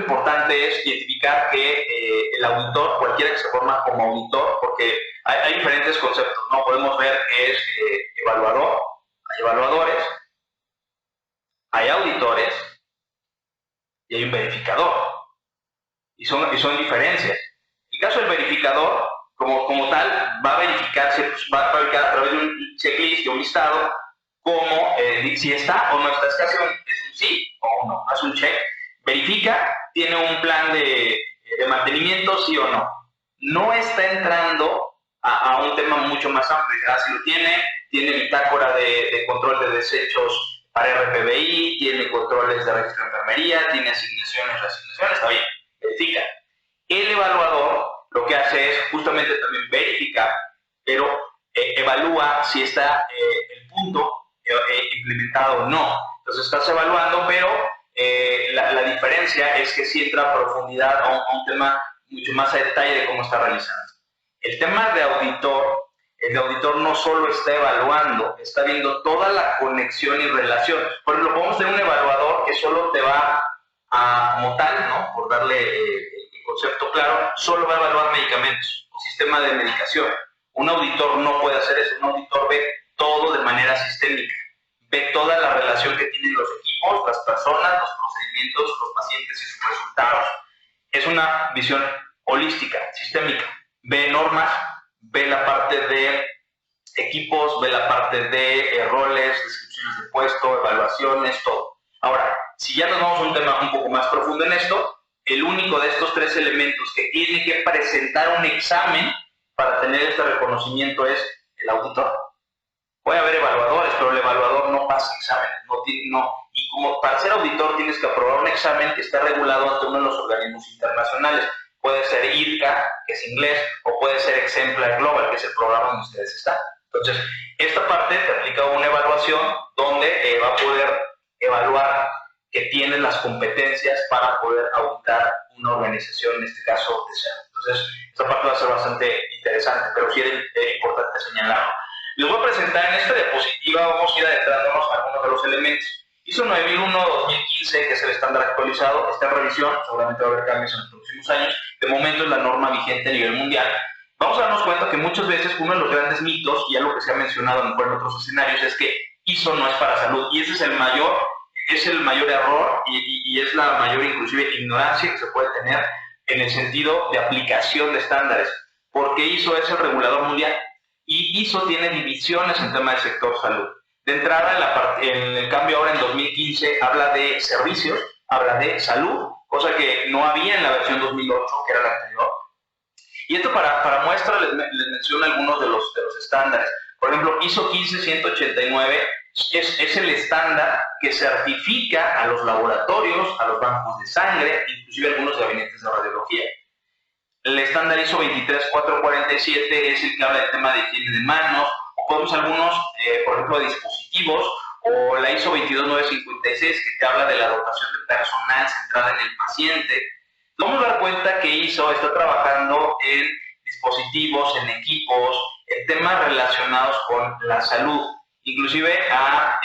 importante es identificar que el auditor, cualquiera que se forma como auditor, porque hay diferentes conceptos, ¿no? Podemos ver que es evaluador, hay evaluadores, hay auditores y hay un verificador. Y son diferencias. En el caso del verificador, como tal, va a verificarse, pues, va a verificar a través de un checklist, de un listado, como si está o no está. Es un sí o un no, hace un check, verifica, tiene un plan de mantenimiento, sí o no. No está entrando a un tema mucho más amplio. Si lo tiene bitácora de control de desechos para RPBI, tiene controles de registro de enfermería, tiene asignaciones, reasignaciones, está bien, verifica. El evaluador lo que hace es justamente también verificar, pero evalúa si está el punto implementado o no. Entonces estás evaluando, pero la diferencia es que sí entra a profundidad a un tema mucho más a detalle de cómo está realizando. El tema de auditor, el auditor no solo está evaluando, está viendo toda la conexión y relación. Por ejemplo, podemos tener un evaluador que solo te va a, como tal, ¿no? Por darle el concepto claro, solo va a evaluar medicamentos o sistema de medicación. Un auditor no puede hacer eso. Un auditor ve todo de manera sistémica, ve toda la relación que tienen los equipos, las personas, los procedimientos, los pacientes y sus resultados. Es una visión holística, sistémica. Ve normas, ve la parte de equipos, ve la parte de roles, descripciones de puesto, evaluaciones, todo. Ahora, si ya nos vamos a un tema un poco más profundo en esto, el único de estos tres elementos que tiene que presentar un examen para tener este reconocimiento es el auditor. Puede haber evaluadores, pero el evaluador no pasa exámenes, y como para ser auditor tienes que aprobar un examen que está regulado ante uno de los organismos internacionales. Puede ser IRCA, que es inglés, o puede ser Exemplar Global, que es el programa donde ustedes están. Entonces, esta parte te aplica una evaluación donde va a poder evaluar que tienes las competencias para poder auditar una organización, en este caso de salud. Entonces, esta parte va a ser bastante interesante, pero sí es importante señalarlo. Les voy a presentar en esta diapositiva, vamos a ir adentrándonos a algunos de los elementos. ISO 9001-2015, que es el estándar actualizado, está en revisión, seguramente va a haber cambios en los próximos años. De momento es la norma vigente a nivel mundial. Vamos a darnos cuenta que muchas veces uno de los grandes mitos, y algo que se ha mencionado en otros escenarios, es que ISO no es para salud, y ese es el mayor error y es la mayor inclusive ignorancia que se puede tener en el sentido de aplicación de estándares, porque ISO es el regulador mundial y ISO tiene divisiones en tema del sector salud. De entrada, en el cambio ahora en 2015 habla de servicios, habla de salud, cosa que no había en la versión 2008, que era la anterior. Y esto para muestra les menciono algunos de los estándares. Por ejemplo, ISO 15189 es el estándar que certifica a los laboratorios, a los bancos de sangre, inclusive algunos gabinetes de radiología. El estándar ISO 23447 es el que habla del tema de higiene de manos, o podemos algunos, por ejemplo, de dispositivos, o la ISO 22956 que te habla de la dotación de personal centrada en el paciente. Vamos a dar cuenta que ISO está trabajando en dispositivos, en equipos, en temas relacionados con la salud. Inclusive ha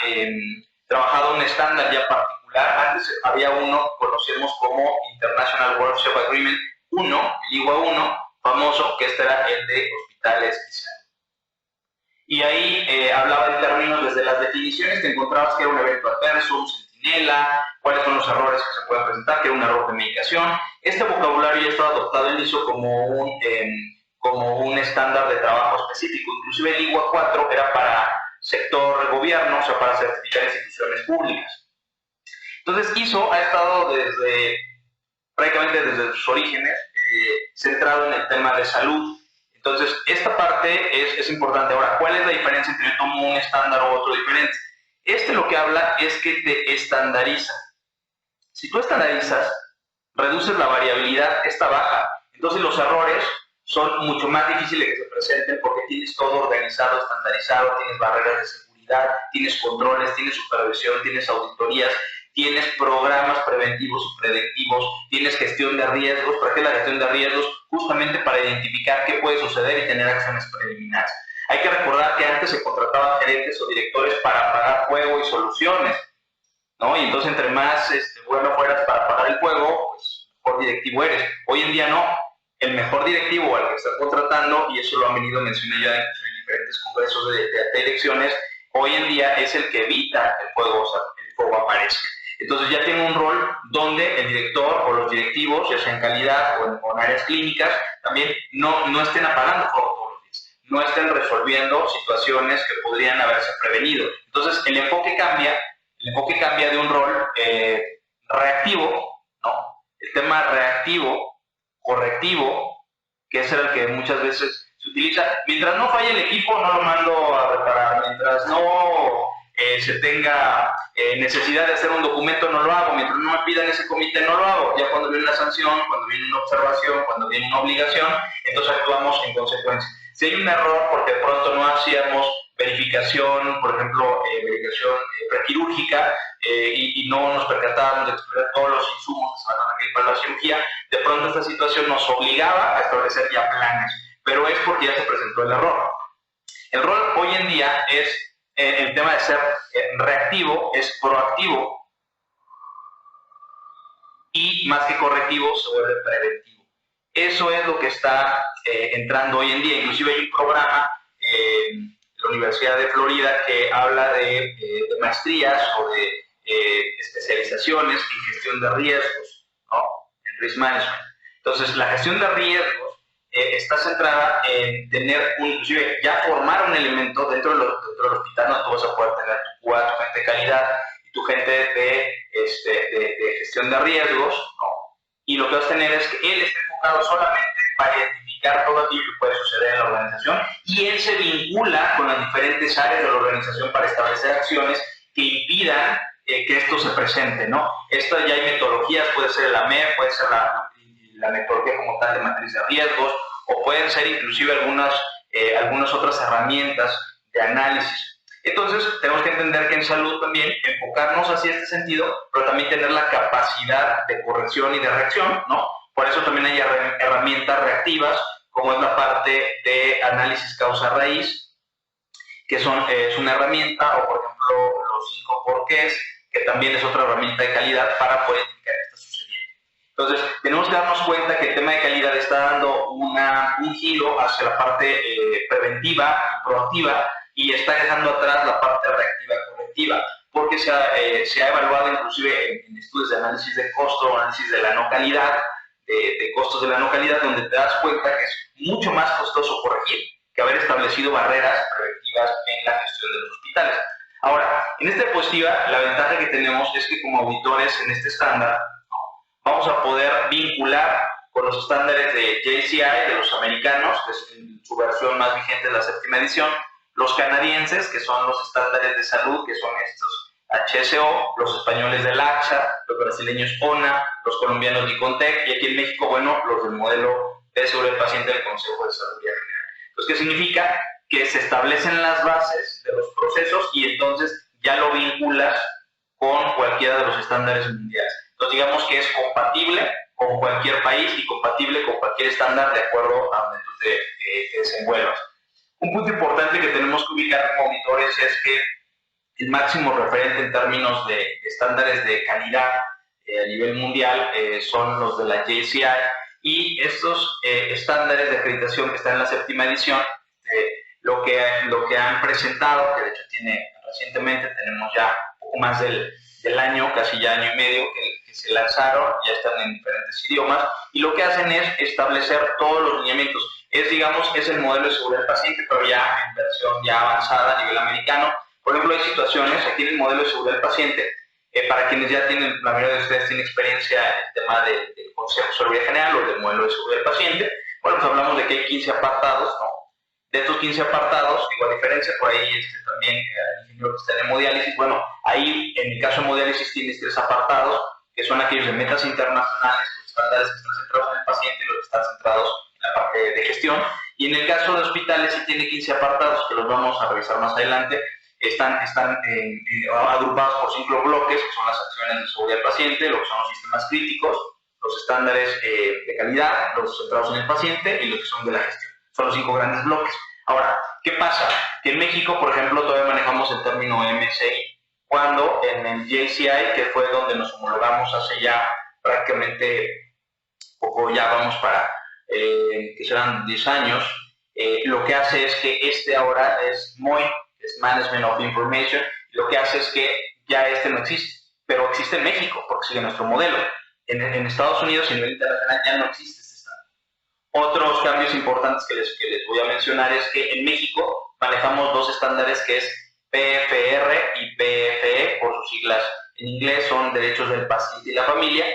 trabajado un estándar ya particular. Antes había uno que conocemos como International Workshop Agreement 1, el IWA 1, famoso, que este era el de hospitales y salud. Y ahí hablaba en términos desde las definiciones, te encontrabas que era un evento adverso, un centinela, cuáles son los errores que se pueden presentar, que era un error de medicación. Este vocabulario ya estaba adoptado en ISO como un estándar de trabajo específico. Inclusive el IWA 4 era para sector gobierno, o sea, para certificar instituciones públicas. Entonces, ISO ha estado prácticamente desde sus orígenes centrado en el tema de salud. Entonces, esta parte es importante. Ahora, ¿cuál es la diferencia entre tomo un estándar u otro diferente? Lo que habla es que te estandariza. Si tú estandarizas, reduces la variabilidad, esta baja. Entonces, los errores son mucho más difíciles que se presenten porque tienes todo organizado, estandarizado, tienes barreras de seguridad, tienes controles, tienes supervisión, tienes auditorías, tienes programas preventivos y predictivos, tienes gestión de riesgos. ¿Para qué la gestión de riesgos? Justamente para identificar qué puede suceder y tener acciones preliminares. Hay que recordar que antes se contrataban gerentes o directores para apagar fuego y soluciones, ¿no? Y entonces entre más bueno fueras para apagar el fuego, pues mejor directivo eres. Hoy en día no. El mejor directivo al que está contratando, y eso lo han venido mencionando ya en diferentes congresos de elecciones, hoy en día es el que evita que el fuego aparezca. Entonces ya tiene un rol donde el director o los directivos, ya sea en calidad o en áreas clínicas, también no estén apagando fuego todos los días, no estén resolviendo situaciones que podrían haberse prevenido. Entonces el enfoque cambia de un rol reactivo, ¿no? El tema reactivo, correctivo, que es el que muchas veces se utiliza. Mientras no falle el equipo, no lo mando a reparar. Mientras no se tenga necesidad de hacer un documento, no lo hago. Mientras no me pidan ese comité, no lo hago. Ya cuando viene una sanción, cuando viene una observación, cuando viene una obligación, entonces actuamos en consecuencia. Si hay un error porque de pronto no hacíamos verificación, por ejemplo, verificación prequirúrgica, y no nos percatábamos de explorar todos los insumos que se van a requerir para la cirugía, de pronto esta situación nos obligaba a establecer ya planes, pero es porque ya se presentó el error. El rol hoy en día es, el tema de ser reactivo, es proactivo, y más que correctivo se vuelve preventivo. Eso es lo que está entrando hoy en día. Inclusive hay un programa en la Universidad de Florida que habla de maestrías o de especializaciones en gestión de riesgos, ¿no? En risk management. Entonces, la gestión de riesgos está centrada en tener, inclusive, ya formar un elemento dentro del hospital, donde tú vas a poder tener tu QA, tu gente de calidad y tu gente de gestión de riesgos, ¿no? Y lo que vas a tener es que él esté enfocado solamente para identificar todo aquello que puede suceder en la organización, y él se vincula con las diferentes áreas de la organización para establecer acciones que impidan que esto se presente, ¿no? Esto ya hay metodologías, puede ser la MEP, puede ser la metodología como tal de matriz de riesgos, o pueden ser inclusive algunas otras herramientas de análisis. Entonces, tenemos que entender que en salud también enfocarnos hacia este sentido, pero también tener la capacidad de corrección y de reacción, ¿no? Por eso también hay herramientas reactivas, como es la parte de análisis causa-raíz, que es una herramienta, o por ejemplo, los 5 porqués, que también es otra herramienta de calidad para poder identificar qué está sucediendo. Entonces, tenemos que darnos cuenta que el tema de calidad está dando un giro hacia la parte preventiva, proactiva, y está dejando atrás la parte reactiva correctiva, porque se ha evaluado inclusive en estudios de análisis de costo, análisis de la no calidad, de costos de la no calidad, donde te das cuenta que es mucho más costoso corregir que haber establecido barreras preventivas en la gestión de los hospitales. Ahora, en esta diapositiva, la ventaja que tenemos es que como auditores en este estándar, ¿no?, vamos a poder vincular con los estándares de JCI, de los americanos, que es su versión más vigente de la 7ª edición, los canadienses, que son los estándares de salud, que son estos HSO, los españoles del AXA, los brasileños ONA, los colombianos de ICONTEC, y aquí en México, bueno, los del modelo de seguridad del paciente del Consejo de Salud General. Entonces, ¿qué significa? Que se establecen las bases de los procesos y entonces ya lo vinculas con cualquiera de los estándares mundiales. Entonces, digamos que es compatible con cualquier país y compatible con cualquier estándar de acuerdo a donde tú te desenvuelvas. Un punto importante que tenemos que ubicar como auditores es que el máximo referente en términos de estándares de calidad a nivel mundial son los de la JCI, y estos estándares de acreditación que están en la 7ª edición, lo que han presentado, que de hecho recientemente tenemos ya un poco más del año, casi ya año y medio, que se lanzaron, ya están en diferentes idiomas, y lo que hacen es establecer todos los lineamientos. Es el modelo de seguridad del paciente, pero ya en versión ya avanzada a nivel americano. Por ejemplo, hay situaciones, aquí en el modelo de seguridad del paciente, para quienes ya tienen, la mayoría de ustedes tienen experiencia en el tema del Consejo de Salud General o del modelo de seguridad del paciente, bueno, pues hablamos de que hay 15 apartados, ¿no? De estos 15 apartados, igual diferencia, por ahí también el ingeniero que está en hemodiálisis, bueno, ahí en el caso de hemodiálisis tienes 3 apartados, que son aquellos de metas internacionales, los estándares que están centrados en el paciente y los que están centrados en la parte de gestión, y en el caso de hospitales sí tiene 15 apartados, que los vamos a revisar más adelante. Están agrupados por 5 bloques, que son las acciones de seguridad del paciente, lo que son los sistemas críticos, los estándares de calidad, los centrados en el paciente y los que son de la gestión. Son los 5 grandes bloques. Ahora, ¿qué pasa? Que en México, por ejemplo, todavía manejamos el término MSI, cuando en el JCI, que fue donde nos homologamos hace ya prácticamente poco ya vamos para, que serán 10 años, lo que hace es que ahora es MOI, es Management of Information, lo que hace es que ya no existe, pero existe en México, porque sigue nuestro modelo. En Estados Unidos y a nivel internacional ya no existe este estándar. Otros cambios importantes que les voy a mencionar es que en México manejamos dos estándares que es PFR y PFE, por sus siglas en inglés, son Derechos del Paciente y la Familia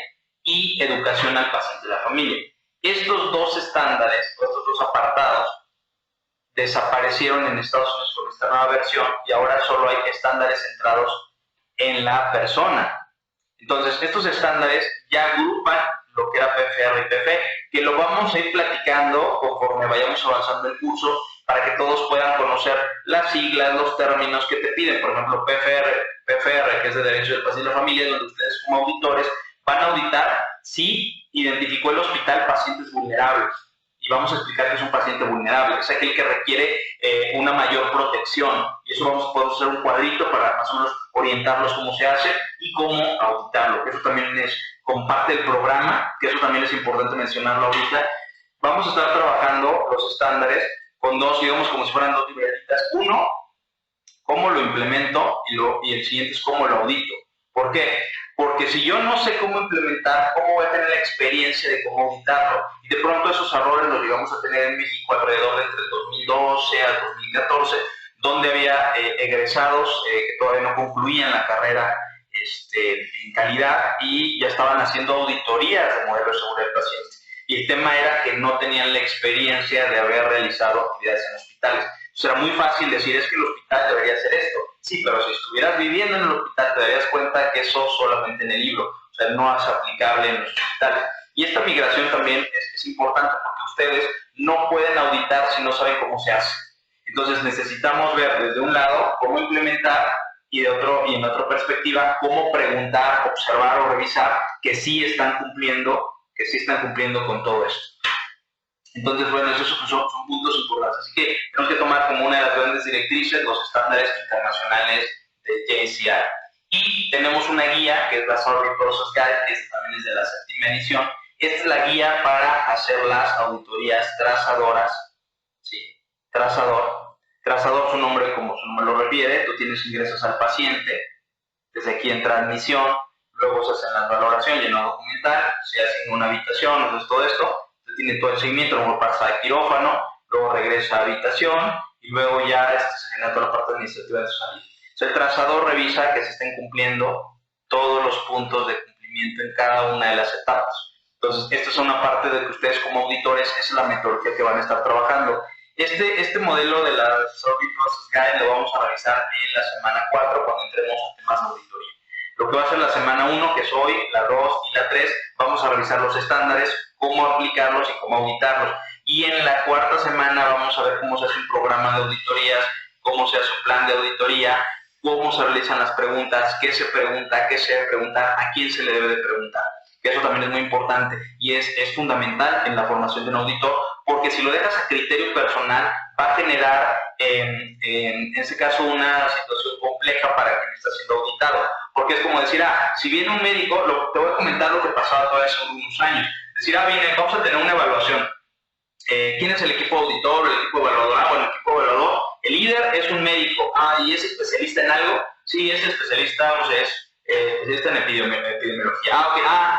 y Educación al Paciente y la Familia. Estos dos estándares, estos dos apartados, desaparecieron en Estados Unidos con esta nueva versión y ahora solo hay estándares centrados en la persona. Entonces, estos estándares ya agrupan lo que era PFR y PFE, que lo vamos a ir platicando conforme vayamos avanzando el curso para que todos puedan conocer las siglas, los términos que te piden. Por ejemplo, PFR, que es de Derechos del Paciente y la Familia, donde ustedes como auditores van a auditar si identificó el hospital pacientes vulnerables. Y vamos a explicar que es un paciente vulnerable, es aquel que requiere una mayor protección. Y eso vamos a poder hacer un cuadrito para más o menos orientarlos cómo se hace y cómo auditarlo. Eso también es como parte del programa, que eso también es importante mencionarlo ahorita. Vamos a estar trabajando los estándares con dos, digamos, como si fueran dos libretitas. Uno, cómo lo implemento y el siguiente es cómo lo audito. ¿Por qué? Porque si yo no sé cómo implementar, ¿cómo voy a tener la experiencia de cómo auditarlo? Y de pronto esos errores los llegamos a tener en México alrededor de entre el 2012 al 2014, donde había egresados que todavía no concluían la carrera en calidad y ya estaban haciendo auditorías de modelos de seguridad del paciente. Y el tema era que no tenían la experiencia de haber realizado actividades en hospitales. Entonces era muy fácil decir, es que el hospital debería hacer esto. Sí, pero si estuvieras viviendo en el hospital te darías cuenta que eso solamente en el libro, o sea, no es aplicable en los hospitales. Y esta migración también es importante porque ustedes no pueden auditar si no saben cómo se hace. Entonces necesitamos ver desde un lado cómo implementar y en otra perspectiva cómo preguntar, observar o revisar que sí están cumpliendo con todo esto. Entonces, bueno, esos son puntos importantes. Así que tenemos que tomar como una de las grandes directrices los estándares internacionales de JCI. Y tenemos una guía que es la Survey Process Guide, que también es de la 7ª edición. Esta es la guía para hacer las auditorías trazadoras. ¿Sí? Trazador, su nombre, como su nombre lo refiere, tú tienes ingresos al paciente, desde aquí entra admisión, luego se hace la valoración, llenado documental, se hace una habitación, entonces todo esto, se tiene todo el seguimiento, luego pasa a quirófano, luego regresa a habitación y luego ya se genera toda la parte administrativa de su salida. Entonces el trazador revisa que se estén cumpliendo todos los puntos de cumplimiento en cada una de las etapas. Entonces esta es una parte de que ustedes como auditores, esa es la metodología que van a estar trabajando. Este modelo de la Survey Process Guide lo vamos a revisar en la semana 4 cuando entremos a temas de auditoría. Lo que va a ser la semana 1, que es hoy, la 2 y la 3, vamos a revisar los estándares, cómo aplicarlos y cómo auditarlos. Y en la 4ª semana vamos a ver cómo se hace un programa de auditorías, cómo se hace un plan de auditoría, cómo se realizan las preguntas, qué se pregunta, qué se debe preguntar, a quién se le debe de preguntar. Que eso también es muy importante y es fundamental en la formación de un auditor, porque si lo dejas a criterio personal, va a generar en ese caso una situación compleja para quien está siendo auditado. Porque es como decir, si viene un médico, te voy a comentar lo que pasaba todavía hace unos años. Decir, viene, vamos a tener una evaluación. ¿Quién es el equipo auditor, el equipo evaluador? Bueno, el equipo evaluador, el líder es un médico. ¿Y es especialista en algo? Sí, es especialista, es especialista en epidemiología.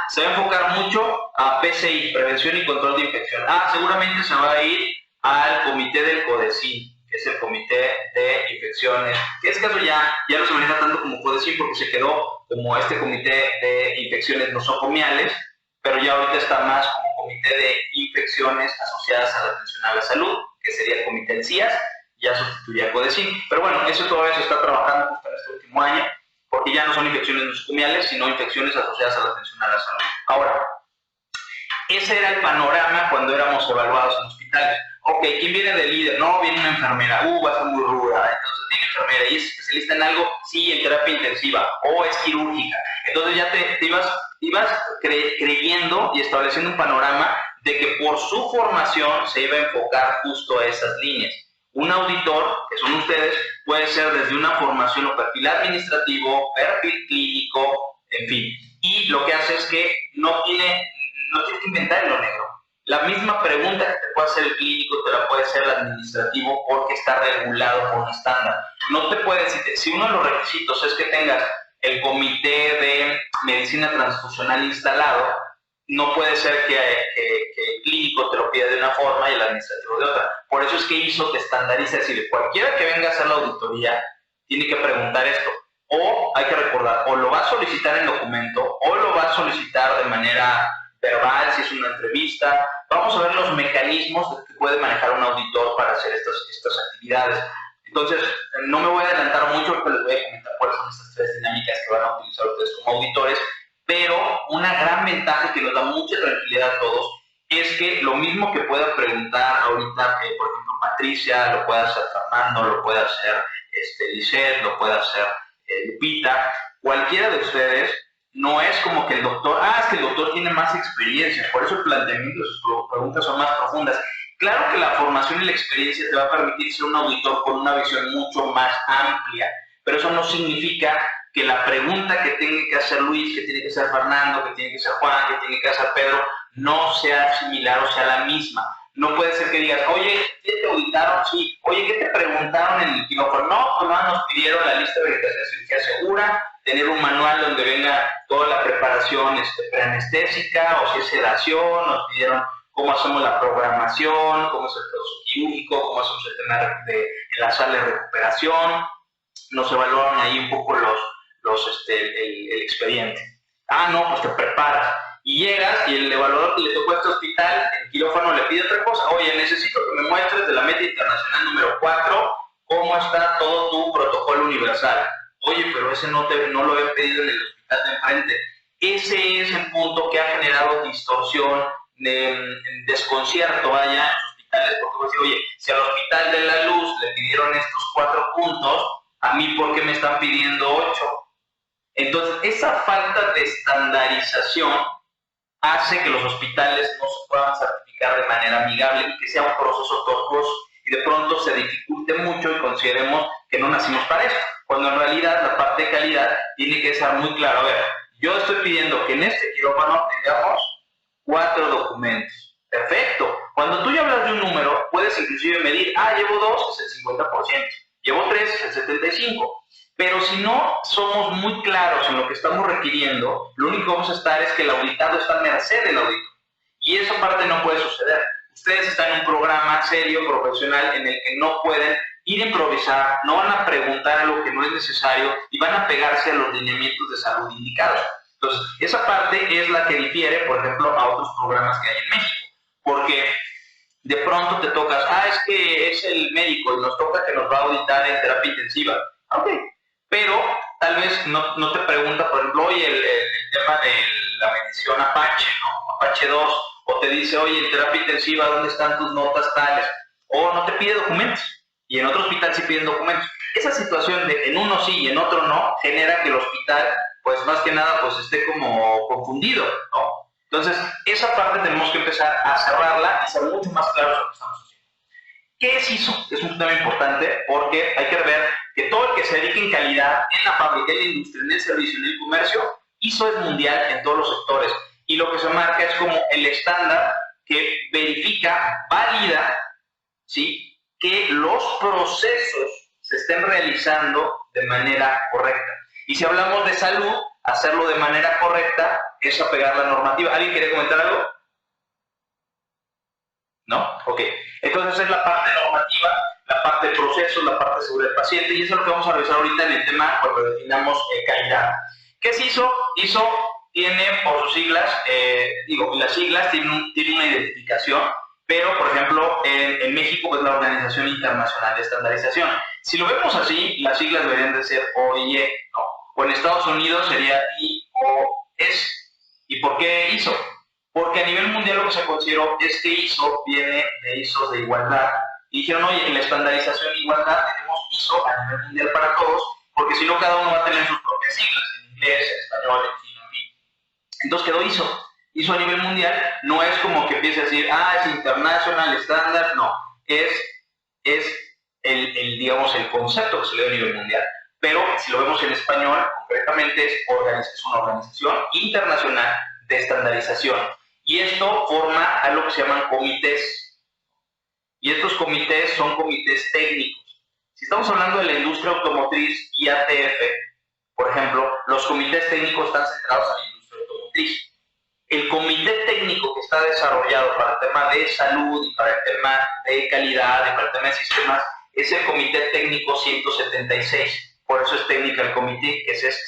Se va a enfocar mucho a PCI, prevención y control de infección. Seguramente se va a ir al comité del CODECIN, que es el comité de infecciones, que en este caso ya no se maneja tanto como CODECIN porque se quedó como este comité de infecciones nosocomiales, pero ya ahorita está más como comité de infecciones asociadas a la atención a la salud, que sería el comité del CIAS, ya sustituye a CODECIN. Pero bueno, eso todavía se está trabajando justo en este último año, porque ya no son infecciones nosocomiales, sino infecciones asociadas a la atención a la salud. Ahora, ese era el panorama cuando éramos evaluados en hospitales. Ok, ¿quién viene de líder? No, viene una enfermera. Va a ser muy ruda. Entonces, viene enfermera. ¿Y es especialista en algo? Sí, en terapia intensiva. O es quirúrgica. Entonces ya te ibas creyendo y estableciendo un panorama de que por su formación se iba a enfocar justo a esas líneas. Un auditor, que son ustedes, puede ser desde una formación o perfil administrativo, perfil clínico, en fin. Y lo que hace es que no tiene que inventar el hilo puede hacer el clínico, te la puede hacer el administrativo, porque está regulado por un estándar. No te puede decir, si uno de los requisitos es que tengas el comité de medicina transfusional instalado, no puede ser que el clínico te lo pida de una forma y el administrativo de otra. Por eso es que ISO te estandariza, es decir, cualquiera que venga a hacer la auditoría tiene que preguntar esto. O hay que recordar, o lo va a solicitar en documento, o lo va a solicitar de manera verbal, si es una entrevista. Vamos a ver los mecanismos que puede manejar un auditor para hacer estas actividades. Entonces, no me voy a adelantar mucho, pero les voy a comentar cuáles son estas tres dinámicas que van a utilizar ustedes como auditores, pero una gran ventaja que nos da mucha tranquilidad a todos es que lo mismo que pueda preguntar ahorita, por ejemplo, Patricia, lo puede hacer Fernando, lo puede hacer Lisette, lo puede hacer Lupita, cualquiera de ustedes. No es como que el doctor, es que el doctor tiene más experiencia, por eso el planteamiento de sus preguntas son más profundas. Claro que la formación y la experiencia te va a permitir ser un auditor con una visión mucho más amplia, pero eso no significa que la pregunta que tiene que hacer Luis, que tiene que hacer Fernando, que tiene que ser Juan, que tiene que hacer Pedro, no sea similar o sea la misma. No puede ser que digas, oye, ¿qué te auditaron? Sí. Oye, ¿qué te preguntaron en el quirófano? No, pues nada, nos pidieron la lista de vegetación de cirugía segura, tener un manual donde venga toda la preparación preanestésica, o si es sedación, nos pidieron cómo hacemos la programación, cómo es el proceso quirúrgico, cómo hacemos el tema en la sala de recuperación. Nos evaluaron ahí un poco el expediente. No, pues te preparas. Y llegas y el evaluador que le tocó a este hospital, en quirófano, le pide otra cosa. Oye, necesito que me muestres de la meta internacional número 4 cómo está todo tu protocolo universal. Oye, pero ese no lo había pedido en el hospital de enfrente. Ese es el punto que ha generado distorsión, desconcierto allá en los hospitales, porque voy a decir, oye, si al Hospital de la Luz le pidieron estos 4 puntos, a mí, ¿por qué me están pidiendo 8? Entonces, esa falta de estandarización hace que los hospitales no se puedan certificar de manera amigable y que sea un proceso tortuoso y de pronto se dificulte mucho y consideremos que no nacimos para eso, cuando en realidad la parte de calidad tiene que estar muy claro. A ver, yo estoy pidiendo que en este quirófano tengamos 4 documentos. Perfecto. Cuando tú ya hablas de un número, puedes inclusive medir, llevo 2, es el 50%, llevo 3, es el 75%. Pero si no somos muy claros en lo que estamos requiriendo, lo único que vamos a estar es que el auditado está a merced del auditor. Y esa parte no puede suceder. Ustedes están en un programa serio, profesional, en el que no pueden ir a improvisar, no van a preguntar algo que no es necesario y van a pegarse a los lineamientos de salud indicados. Entonces, esa parte es la que difiere, por ejemplo, a otros programas que hay en México. Porque de pronto te tocas, es que es el médico y nos toca que nos va a auditar en terapia intensiva. Ok. Pero tal vez no te pregunta, por ejemplo, oye, el tema de la medición Apache, ¿no? Apache 2, o te dice, oye, en terapia intensiva, ¿dónde están tus notas tales? O no te pide documentos, y en otro hospital sí piden documentos. Esa situación de en uno sí y en otro no, genera que el hospital, pues más que nada, pues esté como confundido, ¿no? Entonces, esa parte tenemos que empezar a cerrarla y ser mucho más claros en lo que estamos haciendo. ¿Qué es ISO? Es un tema importante porque hay que ver que todo el que se dedique en calidad, en la fábrica, en la industria, en el servicio, en el comercio, ISO es mundial en todos los sectores. Y lo que se marca es como el estándar que verifica, valida, ¿sí?, que los procesos se estén realizando de manera correcta. Y si hablamos de salud, hacerlo de manera correcta es apegar la normativa. ¿Alguien quiere comentar algo? ¿No? Ok. Entonces es la parte normativa, la parte de procesos, la parte de seguridad del paciente, y eso es lo que vamos a revisar ahorita en el tema cuando definamos calidad. ¿Qué es ISO? ISO tiene por sus siglas, las siglas tienen una identificación, pero por ejemplo en México es la Organización Internacional de Estandarización. Si lo vemos así, las siglas deberían de ser OIE, ¿no? O en Estados Unidos sería IOS. ¿Y por qué ISO? Porque a nivel mundial lo que se consideró es que ISO viene de ISO de igualdad. Y dijeron, oye, en la estandarización de igualdad tenemos ISO a nivel mundial para todos, porque si no cada uno va a tener sus propias siglas, en inglés, en español, en chino, en fin. Entonces quedó ISO. ISO a nivel mundial no es como que empiece a decir, es international standard, no. Es el concepto que se le da a nivel mundial. Pero si lo vemos en español, concretamente es una organización internacional de estandarización. Y esto forma algo que se llaman comités. Y estos comités son comités técnicos. Si estamos hablando de la industria automotriz y ATF, por ejemplo, los comités técnicos están centrados en la industria automotriz. El comité técnico que está desarrollado para el tema de salud y para el tema de calidad y para el tema de sistemas es el comité técnico 176. Por eso es Technical Committee, que es este.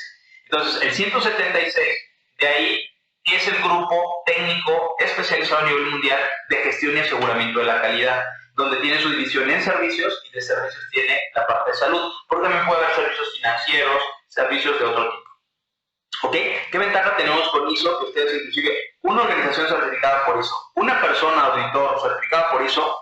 Entonces, el 176, de ahí es el grupo técnico especializado a nivel mundial de gestión y aseguramiento de la calidad, donde tiene su división en servicios y de servicios tiene la parte de salud, porque también puede haber servicios financieros, servicios de otro tipo. ¿Ok? ¿Qué ventaja tenemos con ISO? Que ustedes, inclusive, una organización certificada por ISO, una persona auditor certificada por ISO,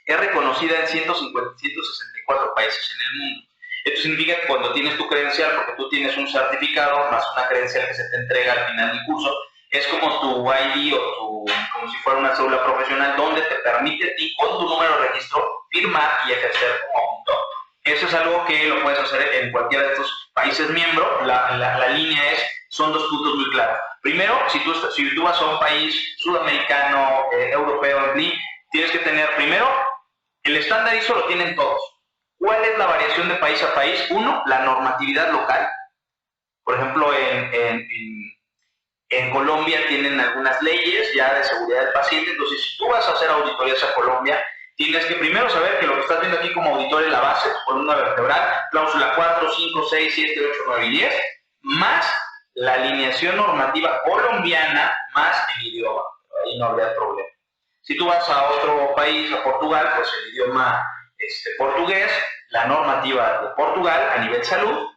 es reconocida en 164 países en el mundo. Esto significa que cuando tienes tu credencial, porque tú tienes un certificado más una credencial que se te entrega al final del curso, es como tu ID o como si fuera una cédula profesional donde te permite a ti, con tu número de registro, firmar y ejercer como auditor. Eso es algo que lo puedes hacer en cualquiera de estos países miembros. La línea son dos puntos muy claros. Primero, si tú vas a un país sudamericano, europeo, tienes que tener primero, el estándar ISO lo tienen todos. ¿Cuál es la variación de país a país? Uno, la normatividad local. Por ejemplo, en Colombia tienen algunas leyes ya de seguridad del paciente, entonces si tú vas a hacer auditorías a Colombia, tienes que primero saber que lo que estás viendo aquí como auditor es la base, columna vertebral, cláusula 4, 5, 6, 7, 8, 9 y 10, más la alineación normativa colombiana, más el idioma. Ahí no habría problema. Si tú vas a otro país, a Portugal, pues el idioma portugués, la normativa de Portugal a nivel salud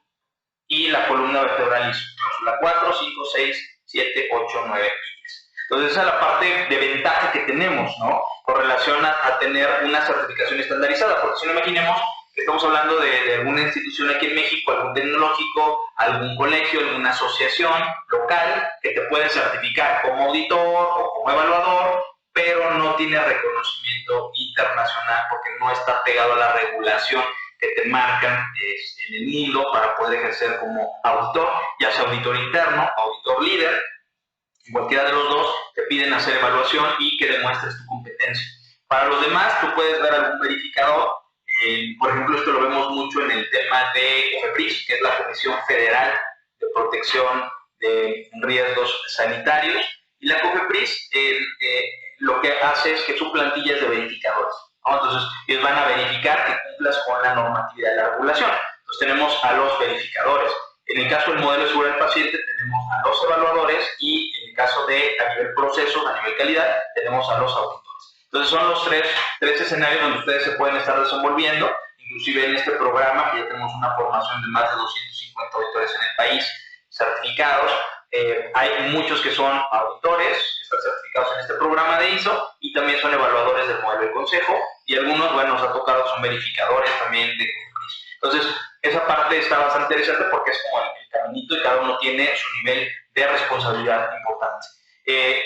y la columna vertebral ISO, cláusula 4, 5, 6, 7, 8, 9 y 10. Entonces esa es la parte de ventaja que tenemos, ¿no? Con relación a tener una certificación estandarizada, porque si no, imaginemos que estamos hablando de alguna institución aquí en México, algún tecnológico, algún colegio, alguna asociación local que te puede certificar como auditor o como evaluador, pero no tiene reconocimiento internacional porque no está pegado a la regulación que te marcan en el mundo para poder ejercer como auditor, ya sea auditor interno, auditor líder. En cualquiera de los dos te piden hacer evaluación y que demuestres tu competencia. Para los demás, tú puedes ver algún verificador. Por ejemplo, esto lo vemos mucho en el tema de COFEPRIS, que es la Comisión Federal de Protección de Riesgos Sanitarios. Y la COFEPRIS lo que hace es que su plantilla es de verificadores, ¿no? Entonces, ellos van a verificar que cumplas con la normatividad de la regulación. Entonces, tenemos a los verificadores. En el caso del modelo de seguridad del paciente, tenemos a los evaluadores y en el caso de a nivel proceso, a nivel calidad, tenemos a los auditores. Entonces, son los tres escenarios donde ustedes se pueden estar desenvolviendo. Inclusive en este programa, que ya tenemos una formación de más de 250 auditores en el país certificados. Hay muchos que son auditores, que están certificados en este programa de ISO, y también son evaluadores del modelo de consejo, y algunos, bueno, nos ha tocado, son verificadores también de COFEPRIS. Entonces, esa parte está bastante interesante porque es como el caminito y cada uno tiene su nivel de responsabilidad importante.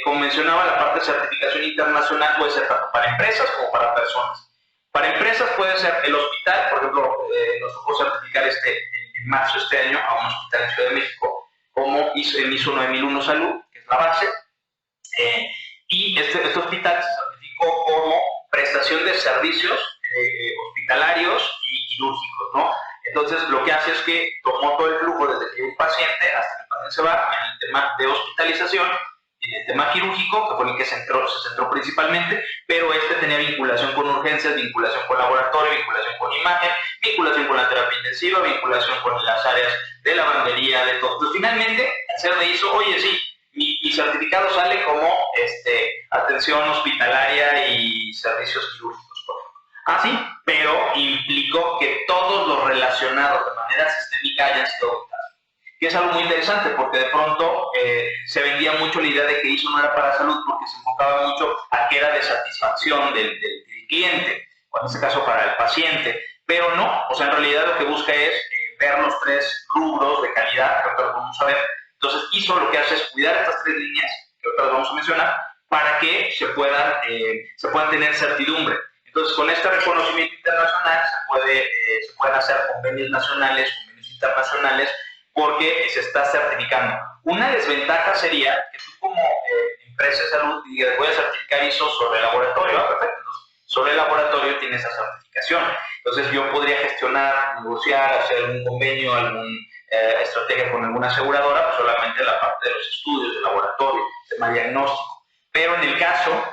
Como mencionaba, la parte de certificación internacional puede ser tanto para empresas como para personas. Para empresas puede ser el hospital, por ejemplo, nos tocó certificar en marzo de este año a un hospital en Ciudad de México, como en ISO 9001 Salud, que es la base, y este hospital se certificó como prestación de servicios hospitalarios y quirúrgicos, ¿no? Entonces, lo que hace es que tomó todo el flujo desde que un paciente hasta que el paciente se va en el tema de hospitalización y en el tema quirúrgico, que fue el que se centró principalmente, pero tenía vinculación con urgencias, vinculación con laboratorio, vinculación con imagen, vinculación con la terapia intensiva, vinculación con las áreas de lavandería, de todo. Entonces, finalmente, al ser de ISO, oye, sí, mi certificado sale como atención hospitalaria y servicios quirúrgicos, por ejemplo. Sí, pero implicó que todos los relacionados de manera sistémica hayan sido auditados. Que es algo muy interesante porque de pronto se vendía mucho la idea de que ISO no era para salud porque se enfocaba mucho a que era de satisfacción del cliente, o en este caso para el paciente, pero no, o sea, en realidad lo que busca es ver los tres rubros de calidad, que ahorita los vamos a ver. Entonces, ISO lo que hace es cuidar estas tres líneas, que ahorita las vamos a mencionar, para que se puedan tener certidumbre. Entonces, con este reconocimiento internacional se pueden hacer convenios nacionales, convenios internacionales, porque se está certificando. Una desventaja sería que tú como empresa de salud digas, voy a certificar ISO sobre el laboratorio, perfecto. Entonces, Solo el laboratorio tiene esa certificación. Entonces yo podría gestionar, negociar, hacer un convenio, alguna estrategia con alguna aseguradora, pues solamente la parte de los estudios de laboratorio, tema diagnóstico. Pero en el caso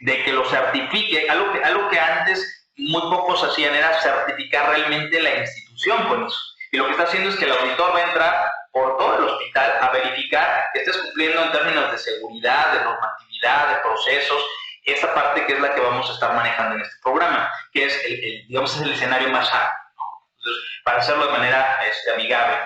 de que lo certifique, algo que antes muy pocos hacían era certificar realmente la institución con eso. Y lo que está haciendo es que el auditor va a entrar por todo el hospital a verificar que estés cumpliendo en términos de seguridad, de normatividad, de procesos, esa parte que es la que vamos a estar manejando en este programa, que es digamos, es el escenario más amplio, ¿no? Entonces, para hacerlo de manera amigable.